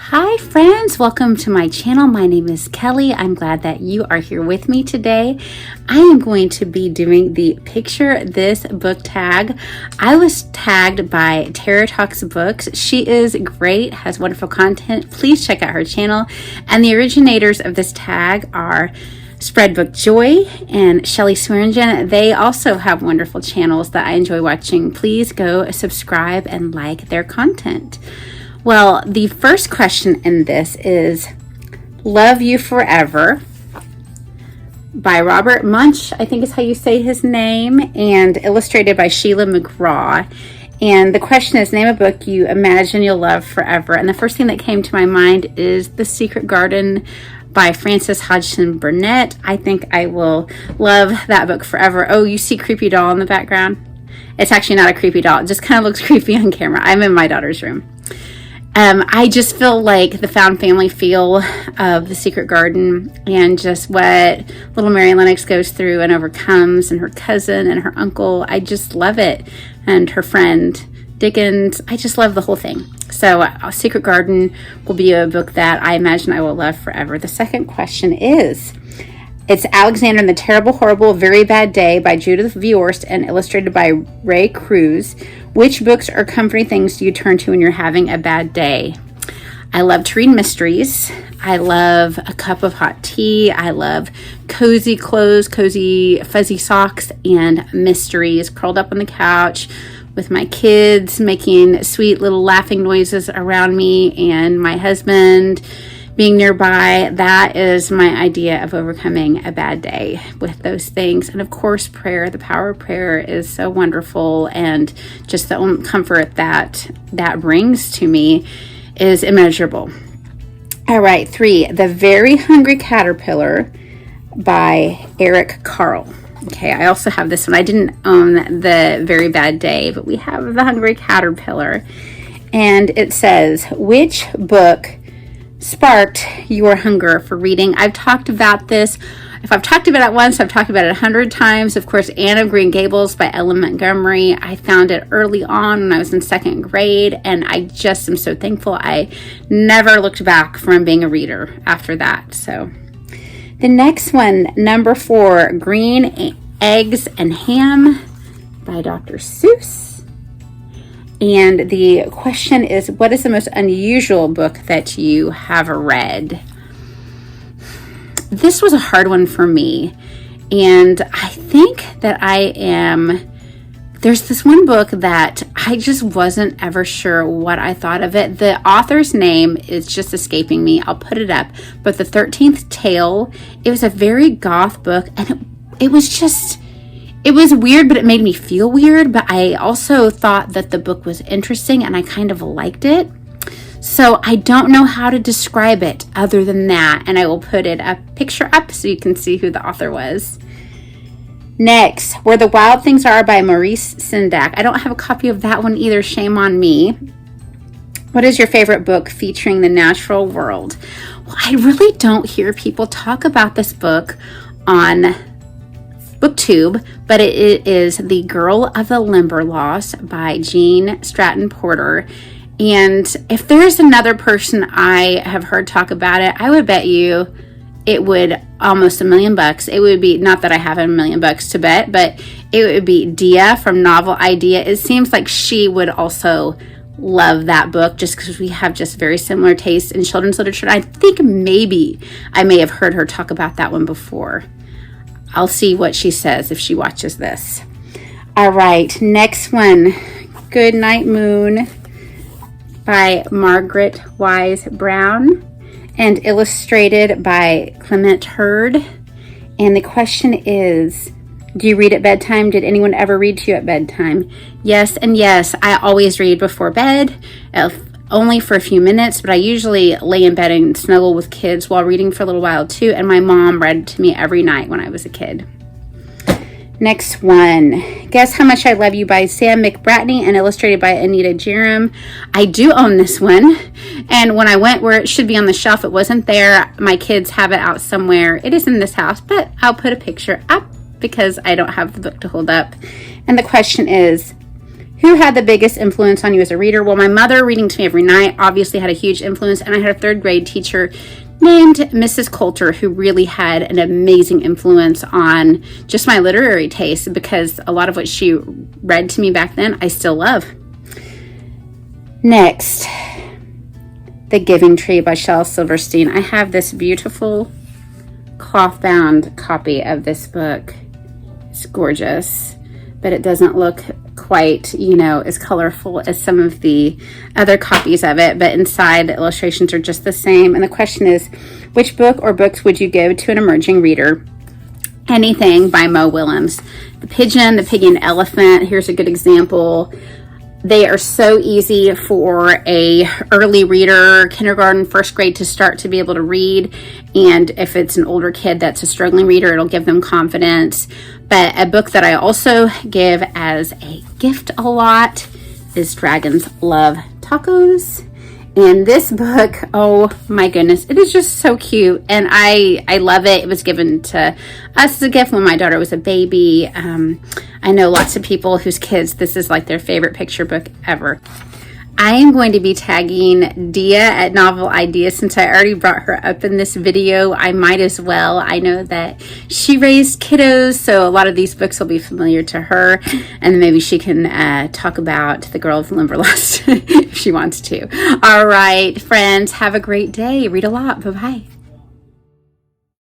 Hi friends, welcome to my channel. My name is Kelly. I'm glad that you are here with me today. I am going to be doing the Picture This book tag. I was tagged by Tara Talks Books. She is great, has wonderful content. Please check out her channel. And the originators of this tag are Spreadbook Joy and Shelley Swearingen. They also have wonderful channels that I enjoy watching. Please go subscribe and like their content. Well, the first question in this is Love You Forever by Robert Munsch, I think is how you say his name, and illustrated by Sheila McGraw. And the question is, name a book you imagine you'll love forever. And the first thing that came to my mind is The Secret Garden by Frances Hodgson Burnett. I think I will love that book forever. Oh, you see Creepy Doll in the background? It's actually not a creepy doll. It just kind of looks creepy on camera. I'm in my daughter's room. I just feel like the found family feel of The Secret Garden and just what little Mary Lennox goes through and overcomes, and her cousin and her uncle. I just love it. And her friend Dickens. I just love the whole thing. So Secret Garden will be a book that I imagine I will love forever. The second question is, it's Alexander and the Terrible, Horrible, Very Bad Day by Judith Viorst and illustrated by Cruz. Which books or comforting things do you turn to when you're having a bad day? I love to read mysteries. I love a cup of hot tea. I love cozy clothes, cozy fuzzy socks, and mysteries, curled up on the couch with my kids, making sweet little laughing noises around me, and my husband being nearby. That is my idea of overcoming a bad day, with those things. And of course, prayer. The power of prayer is so wonderful, and just the own comfort that brings to me is immeasurable. All right, 3, The Very Hungry Caterpillar by Eric Carle. Okay, I also have this one. I didn't own The Very Bad Day, but we have The Hungry Caterpillar. And it says, which book sparked your hunger for reading? I've talked about this. If I've talked about it once, I've talked about it 100 times. Of course, Anne of Green Gables by Ellen Montgomery. I found it early on when I was in 2nd grade, and I just am so thankful I never looked back from being a reader after that. So the next one, number 4, Green Eggs and Ham by Dr.Suess. And the question is, what is the most unusual book that you have read? This was a hard one for me. And I think that there's this one book that I just wasn't ever sure what I thought of it. The author's name is just escaping me. I'll put it up. But The 13th Tale, it was a very goth book. And it was weird, but it made me feel weird. But I also thought that the book was interesting, and I kind of liked it. So I don't know how to describe it other than that. And I will put a picture up so you can see who the author was. Next, Where the Wild Things Are by Maurice Sendak. I don't have a copy of that one either. Shame on me. What is your favorite book featuring the natural world? Well, I really don't hear people talk about this book on BookTube, but it is The Girl of the Limberlost by Jean Stratton Porter. And if there's another person I have heard talk about it, I would bet you it would almost $1 million. It would be, not that I have $1 million to bet, but it would be Dia from Novel Idea. It seems like she would also love that book, just because we have just very similar tastes in children's literature. I think maybe I may have heard her talk about that one before. I'll see what she says if she watches this. All right, next one, Goodnight Moon by Margaret Wise Brown and illustrated by Clement Hurd. And the question is, do you read at bedtime? Did anyone ever read to you at bedtime? Yes, and yes, I always read before bed, only for a few minutes, but I usually lay in bed and snuggle with kids while reading for a little while too, and my mom read to me every night when I was a kid. Next one, Guess How Much I Love You by Sam McBratney and illustrated by Anita Jarem. I do own this one, and when I went where it should be on the shelf, it wasn't there. My kids have it out somewhere. It is in this house, but I'll put a picture up because I don't have the book to hold up. And the question is, Who had the biggest influence on you as a reader? Well, my mother reading to me every night obviously had a huge influence, and I had a third grade teacher named Mrs. Coulter who really had an amazing influence on just my literary taste, because a lot of what she read to me back then I still love. Next, The Giving Tree by Shel Silverstein. I have this beautiful cloth-bound copy of this book. It's gorgeous, but it doesn't look quite, as colorful as some of the other copies of it, but inside the illustrations are just the same. And the question is, which book or books would you give to an emerging reader? Anything by Mo Willems. The Pigeon, the Pig and Elephant, here's a good example. They are so easy for a early reader, kindergarten, first grade, to start to be able to read. And if it's an older kid that's a struggling reader, it'll give them confidence. But a book that I also give as a gift a lot is Dragons Love Tacos. And this book, oh my goodness, it is just so cute. And I love it. It was given to us as a gift when my daughter was a baby. I know lots of people whose kids, this is like their favorite picture book ever. I am going to be tagging Dia at Novel Ideas. Since I already brought her up in this video, I might as well. I know that she raised kiddos, so a lot of these books will be familiar to her, and maybe she can talk about The Girl of Limberlost if she wants to. All right, friends, have a great day. Read a lot. Bye-bye.